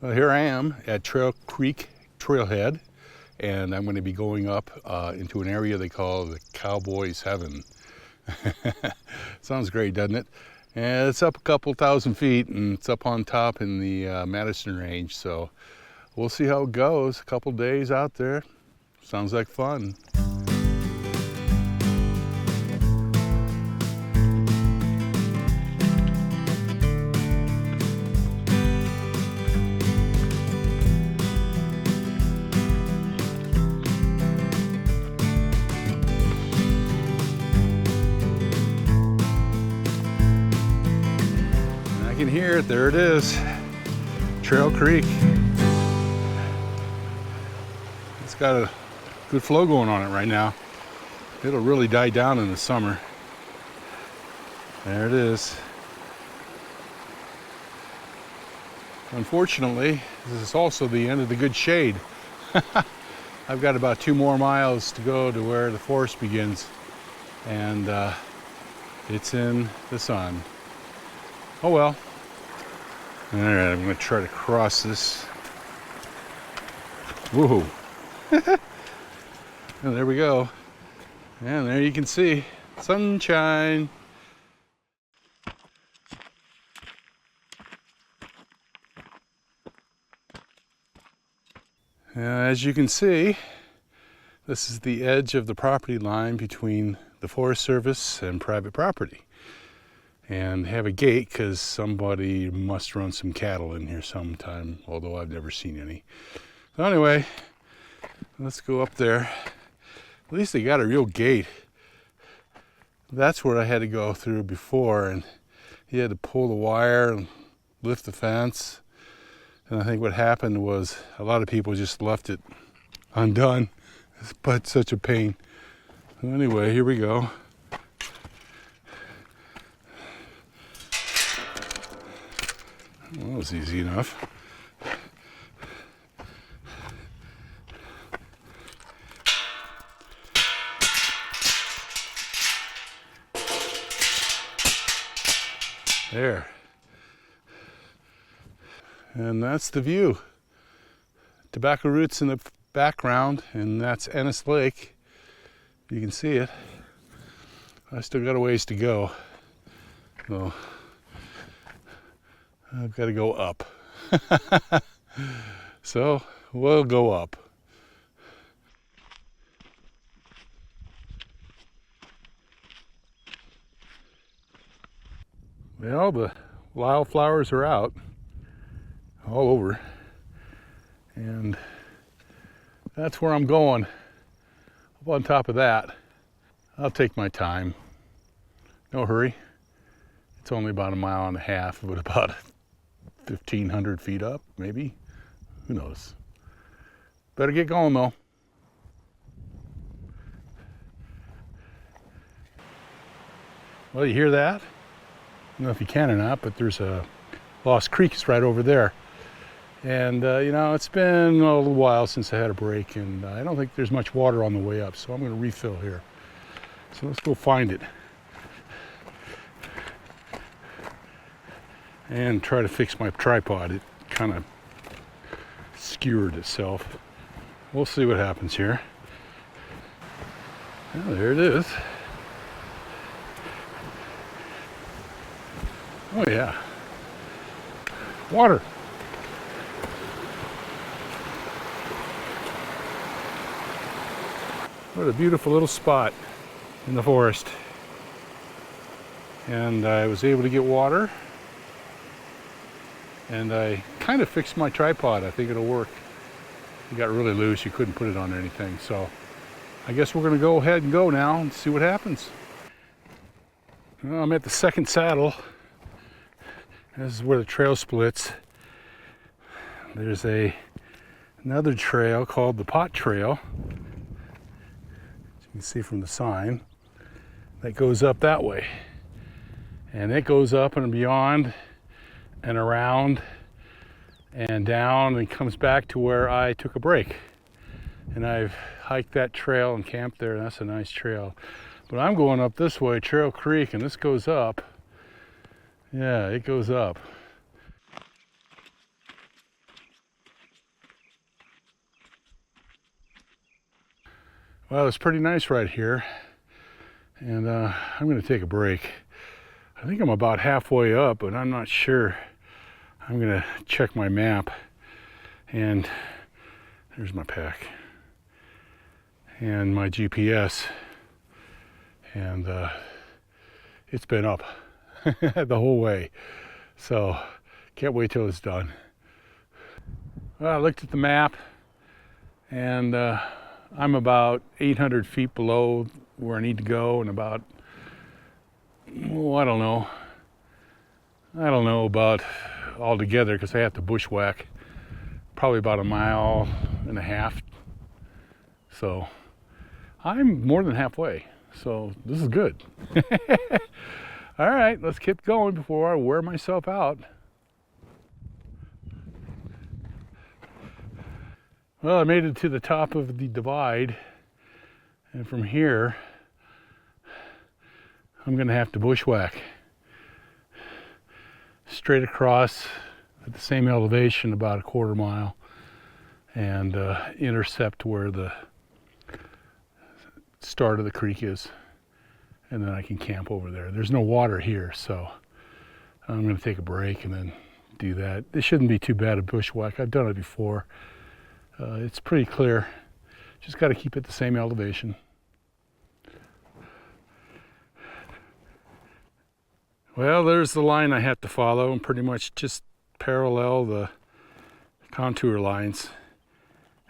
Well, here I am at Trail Creek Trailhead, and I'm going to be going up into an area they call the Cowboys Heaven. Sounds great, doesn't it? And it's up a couple thousand feet, and it's up on top in the Madison range, so we'll see how it goes. A couple days out there. Sounds like fun. I can hear it. There it is. Trail Creek. It's got a good flow going on it right now. It'll really die down in the summer. There it is. Unfortunately, this is also the end of the good shade. I've got about 2 more miles to go to where the forest begins, and it's in the sun. Oh well. All right, I'm going to try to cross this. Woohoo! And there we go. And there you can see sunshine. As you can see, this is the edge of the property line between the Forest Service and private property. And have a gate because somebody must run some cattle in here sometime, although I've never seen any. So anyway, let's go up there. At least they got a real gate. That's where I had to go through before, and you had to pull the wire and lift the fence. And I think what happened was a lot of people just left it undone. But such a pain. So anyway, here we go. Well, that was easy enough. There. And that's the view. Tobacco roots in the background, and that's Ennis Lake. You can see it. I still got a ways to go. So I've got to go up. So we'll go up. Well, the wildflowers are out all over, and that's where I'm going. Up on top of that, I'll take my time. No hurry. It's only about 1.5 miles, but about 1,500 feet up, maybe. Who knows? Better get going though. Well, you hear that? I don't know if you can or not, but there's a Lost Creek. It's right over there. And you know, it's been a little while since I had a break, and I don't think there's much water on the way up, so I'm going to refill here. So let's go find it and try to fix my tripod. It kind of skewered itself. We'll see what happens here. Well, there it is. Oh yeah, water. What a beautiful little spot in the forest. And I was able to get water, and I kind of fixed my tripod. I think it'll work. It got really loose, you couldn't put it on anything. So I guess we're gonna go ahead and go now and see what happens. Well, I'm at the second saddle. This is where the trail splits. There's another trail called the Pot Trail. As you can see from the sign, that goes up that way. And it goes up and beyond and around and down and comes back to where I took a break. And I've hiked that trail and camped there, and that's a nice trail. But I'm going up this way, Trail Creek, and this goes up. Yeah, it goes up. Well, it's pretty nice right here, and I'm going to take a break. I think I'm about halfway up, but I'm not sure. I'm going to check my map, and there's my pack and my GPS, and it's been up the whole way, so can't wait till it's done. Well, I looked at the map, and I'm about 800 feet below where I need to go, and about, oh, I don't know about altogether, because I have to bushwhack, probably about 1.5 miles. So I'm more than halfway, so this is good. All right, let's keep going before I wear myself out. Well, I made it to the top of the divide, and from here I'm going to have to bushwhack straight across at the same elevation, about 1/4 mile, and intercept where the start of the creek is, and then I can camp over there. There's no water here, so I'm going to take a break and then do that. This shouldn't be too bad a bushwhack. I've done it before. It's pretty clear. Just got to keep it the same elevation. Well, there's the line I have to follow, and pretty much just parallel the contour lines,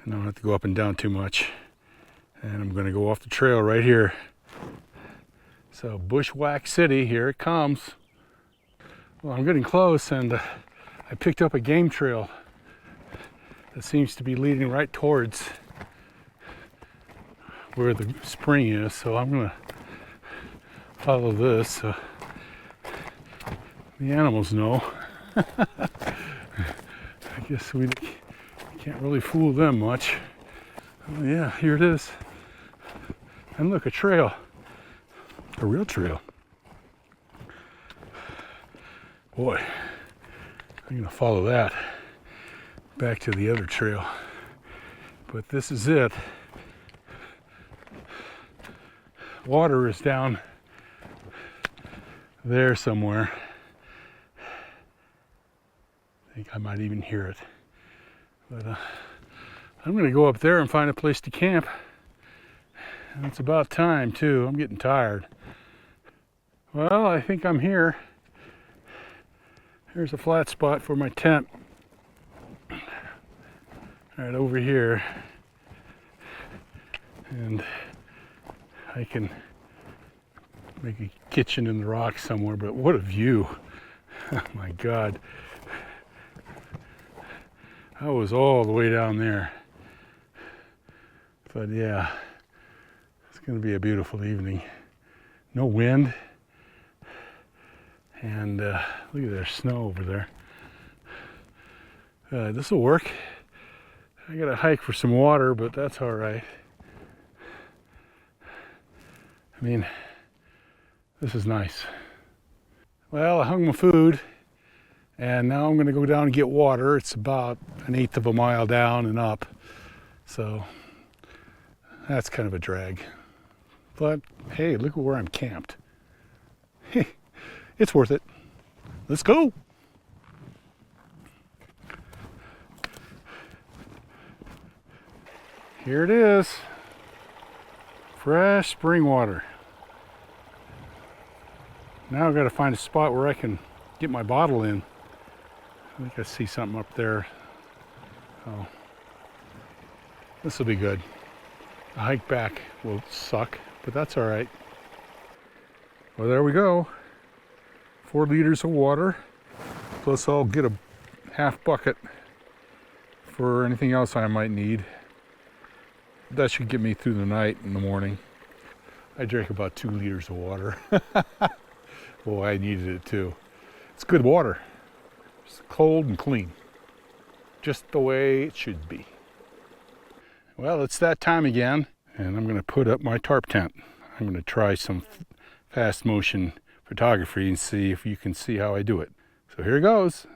and I don't have to go up and down too much. And I'm going to go off the trail right here. So Bushwhack City, here it comes. Well, I'm getting close, and I picked up a game trail that seems to be leading right towards where the spring is. So I'm going to follow this so the animals know. I guess we can't really fool them much. Oh yeah, here it is. And look, a trail. A real trail. Boy, I'm gonna follow that back to the other trail. But this is it. Water is down there somewhere. I think I might even hear it. But I'm going to go up there and find a place to camp. And it's about time too. I'm getting tired. Well, I think I'm here. Here's a flat spot for my tent. Right over here. And I can make a kitchen in the rocks somewhere, but what a view. Oh my God. I was all the way down there. But yeah, it's going to be a beautiful evening. No wind. And look at there's snow over there. This will work. I got to hike for some water, but that's all right. I mean, this is nice. Well, I hung my food, and now I'm going to go down and get water. It's about 1/8 mile down and up, so that's kind of a drag. But hey, look at where I'm camped. It's worth it. Let's go. Here it is. Fresh spring water. Now I've got to find a spot where I can get my bottle in. I think I see something up there. Oh, this will be good. The hike back will suck, but that's all right. Well, there we go. 4 liters of water, plus I'll get a half bucket for anything else I might need. That should get me through the night and the morning. I drank about 2 liters of water. Boy, I needed it too. It's good water. It's cold and clean. Just the way it should be. Well, it's that time again, and I'm going to put up my tarp tent. I'm going to try some fast motion photography and see if you can see how I do it. So here goes.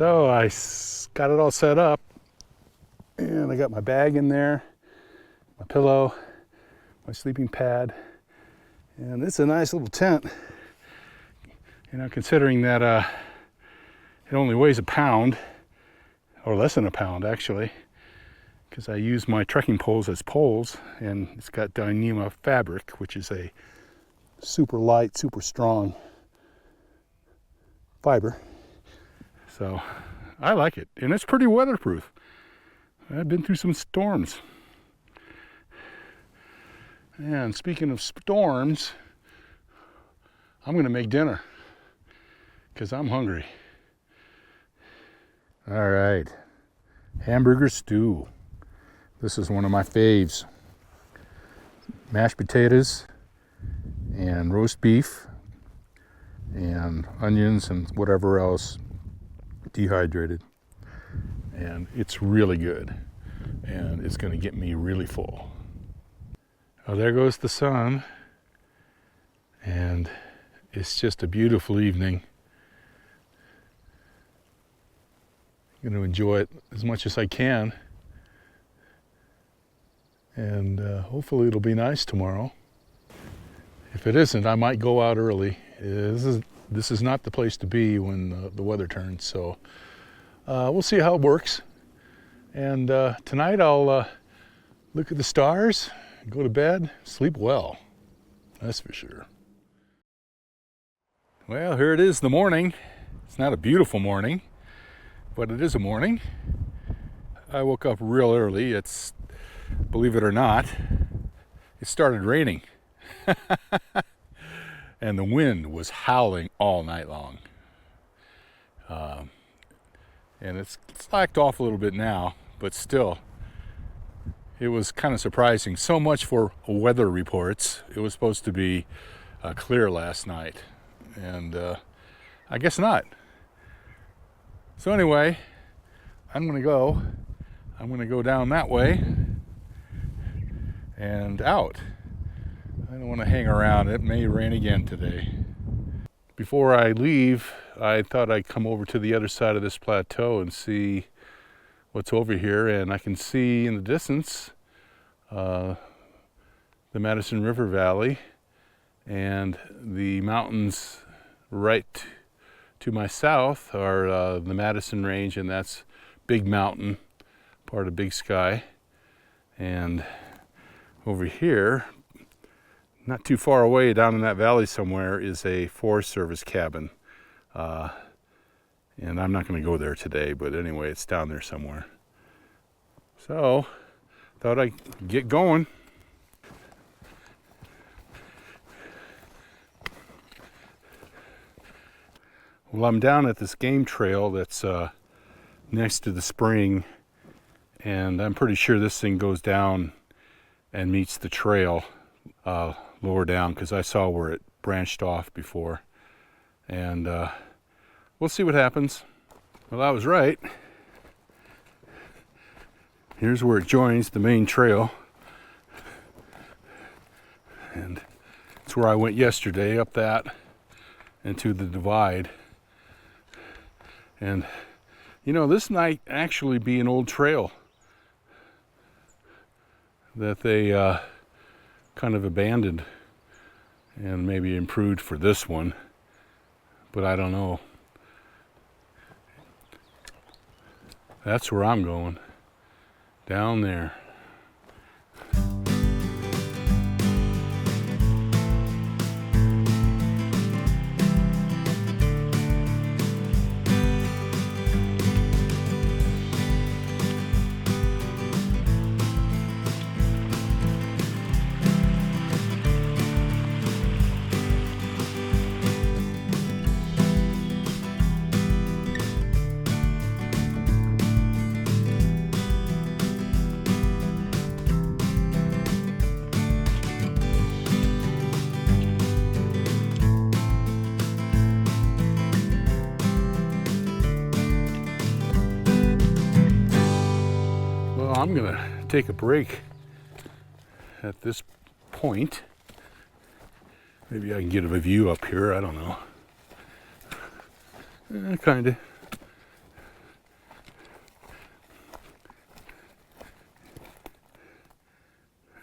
So got it all set up, and I got my bag in there, my pillow, my sleeping pad, and it's a nice little tent. You know, considering that it only weighs a pound, or less than a pound actually, because I use my trekking poles as poles, and it's got Dyneema fabric, which is a super light, super strong fiber. So I like it, and it's pretty weatherproof. I've been through some storms. And speaking of storms, I'm gonna make dinner because I'm hungry. All right, hamburger stew. This is one of my faves. Mashed potatoes and roast beef and onions and whatever else dehydrated. And it's really good. And it's gonna get me really full. Oh, there goes the sun. And it's just a beautiful evening. I'm gonna enjoy it as much as I can. And hopefully it'll be nice tomorrow. If it isn't, I might go out early. This is not the place to be when the weather turns, so we'll see how it works. And tonight I'll look at the stars, go to bed, sleep well. That's for sure. Well, here it is, the morning. It's not a beautiful morning, but it is a morning. I woke up real early. It's, believe it or not, it started raining. And the wind was howling all night long. And it's slacked off a little bit now, but still, it was kind of surprising. So much for weather reports. It was supposed to be clear last night, and I guess not. So anyway, I'm gonna go down that way and out. I don't want to hang around. It may rain again today. Before I leave, I thought I'd come over to the other side of this plateau and see what's over here. And I can see in the distance the Madison River Valley and the mountains right to my south are the Madison Range, and that's Big Mountain, part of Big Sky. And over here, not too far away down in that valley somewhere, is a Forest Service cabin. And I'm not going to go there today, but anyway, it's down there somewhere. So, thought I'd get going. Well, I'm down at this game trail that's next to the spring, and I'm pretty sure this thing goes down and meets the trail lower down, because I saw where it branched off before. And we'll see what happens. Well, I was right. Here's where it joins the main trail. And it's where I went yesterday, up that and to the divide. And you know, this might actually be an old trail that they kind of abandoned and maybe improved for this one, but I don't know. That's where I'm going, down there. I'm gonna take a break at this point. Maybe I can get a view up here, I don't know. Kinda.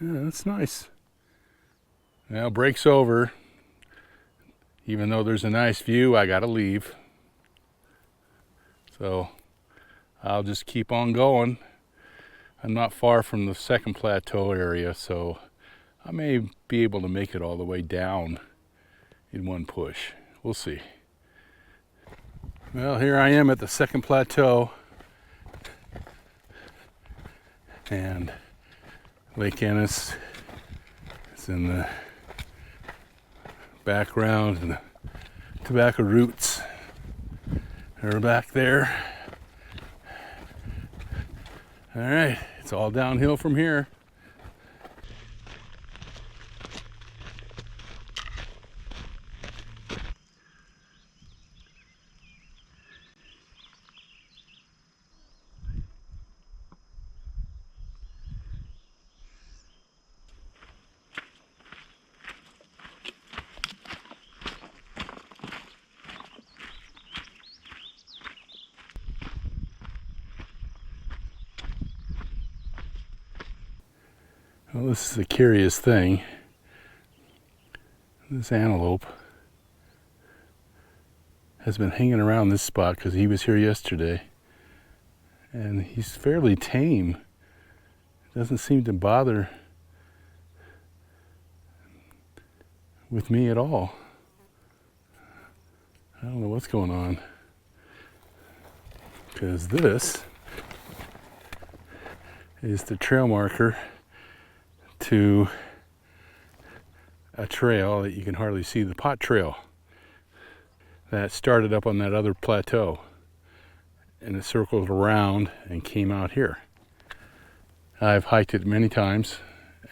Yeah, that's nice. Now break's over. Even though there's a nice view, I gotta leave. So I'll just keep on going. I'm not far from the second plateau area, so I may be able to make it all the way down in one push. We'll see. Well, here I am at the second plateau, and Lake Ennis is in the background, and the tobacco roots are back there. All right, it's all downhill from here. Well, this is a curious thing. This antelope has been hanging around this spot because he was here yesterday, and he's fairly tame. Doesn't seem to bother with me at all. I don't know what's going on, because this is the trail marker to a trail that you can hardly see, the pot trail that started up on that other plateau, and it circled around and came out here. I've hiked it many times,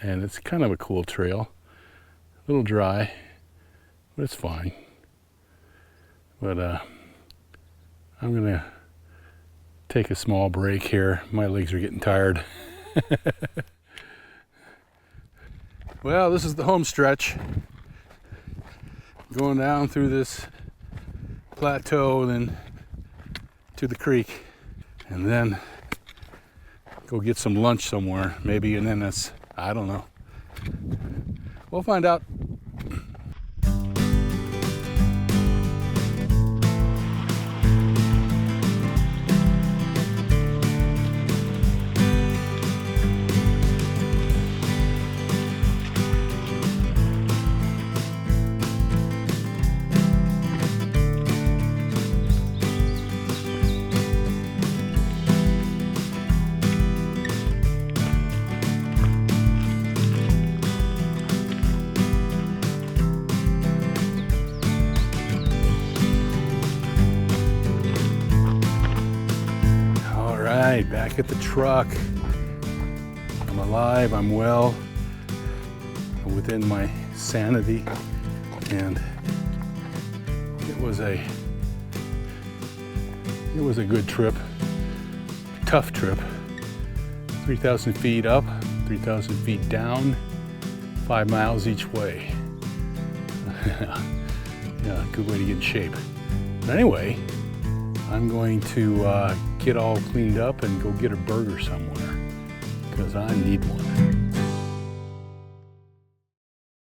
and it's kind of a cool trail. A little dry, but it's fine. But I'm gonna take a small break here. My legs are getting tired. Well, this is the home stretch. Going down through this plateau, then to the creek, and then go get some lunch somewhere, maybe, and then that's, I don't know. We'll find out. Back at the truck. I'm alive, I'm well, I'm within my sanity, and it was a good trip, tough trip. 3,000 feet up, 3,000 feet down, 5 miles each way. Yeah, good way to get in shape. But anyway, I'm going to get all cleaned up and go get a burger somewhere, because I need one.